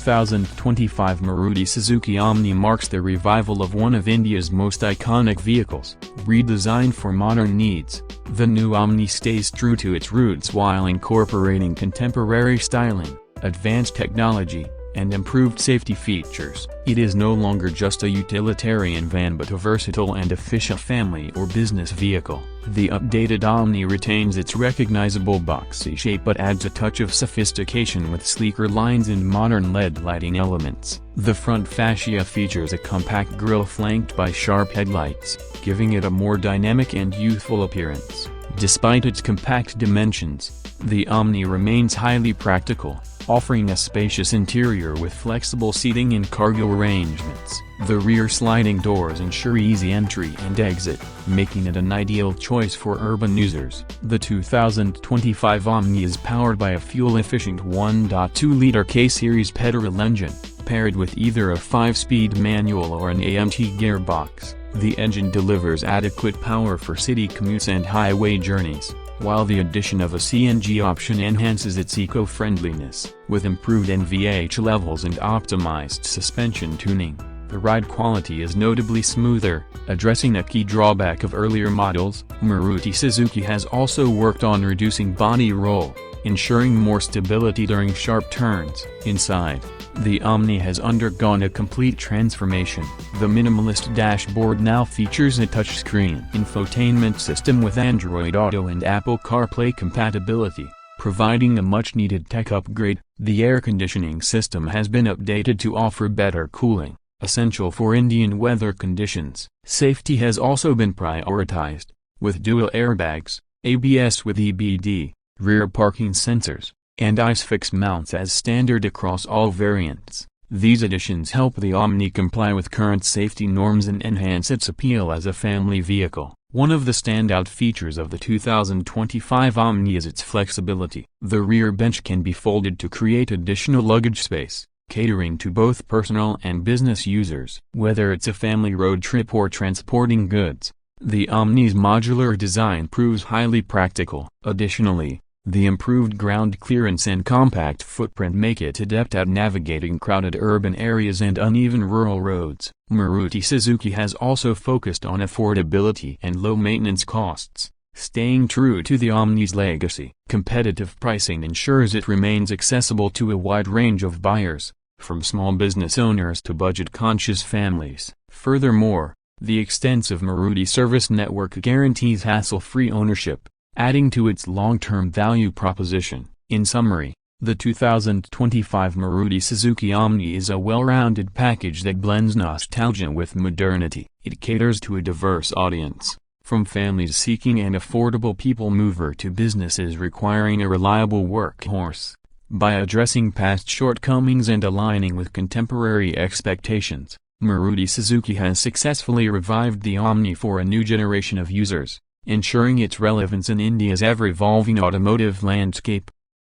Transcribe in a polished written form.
2025 Maruti Suzuki Omni marks the revival of one of India's most iconic vehicles. Redesigned for modern needs, the new Omni stays true to its roots while incorporating contemporary styling, advanced technology, and improved safety features. It is no longer just a utilitarian van but a versatile and efficient family or business vehicle. The updated Omni retains its recognizable boxy shape but adds a touch of sophistication with sleeker lines and modern LED lighting elements. The front fascia features a compact grille flanked by sharp headlights, giving it a more dynamic and youthful appearance. Despite its compact dimensions, the Omni remains highly practical, offering a spacious interior with flexible seating and cargo arrangements. The rear sliding doors ensure easy entry and exit, making it an ideal choice for urban users. The 2025 Omni is powered by a fuel-efficient 1.2-liter K-series petrol engine, paired with either a 5-speed manual or an AMT gearbox. The engine delivers adequate power for city commutes and highway journeys, while the addition of a CNG option enhances its eco-friendliness. With improved NVH levels and optimized suspension tuning, the ride quality is notably smoother, addressing a key drawback of earlier models. Maruti Suzuki has also worked on reducing body roll, ensuring more stability during sharp turns. Inside, the Omni has undergone a complete transformation. The minimalist dashboard now features a touchscreen infotainment system with Android Auto and Apple CarPlay compatibility, providing a much-needed tech upgrade. The air conditioning system has been updated to offer better cooling, essential for Indian weather conditions. Safety has also been prioritized, with dual airbags, ABS with EBD, rear parking sensors, and ISOFIX mounts as standard across all variants. These additions help the Omni comply with current safety norms and enhance its appeal as a family vehicle. One of the standout features of the 2025 Omni is its flexibility. The rear bench can be folded to create additional luggage space, catering to both personal and business users. Whether it's a family road trip or transporting goods, the Omni's modular design proves highly practical. Additionally, the improved ground clearance and compact footprint make it adept at navigating crowded urban areas and uneven rural roads. Maruti Suzuki has also focused on affordability and low-maintenance costs, staying true to the Omni's legacy. Competitive pricing ensures it remains accessible to a wide range of buyers, from small business owners to budget-conscious families. Furthermore, the extensive Maruti service network guarantees hassle-free ownership, adding to its long-term value proposition. In summary, the 2025 Maruti Suzuki Omni is a well-rounded package that blends nostalgia with modernity. It caters to a diverse audience, from families seeking an affordable people mover to businesses requiring a reliable workhorse. By addressing past shortcomings and aligning with contemporary expectations, Maruti Suzuki has successfully revived the Omni for a new generation of users, ensuring its relevance in India's ever-evolving automotive landscape.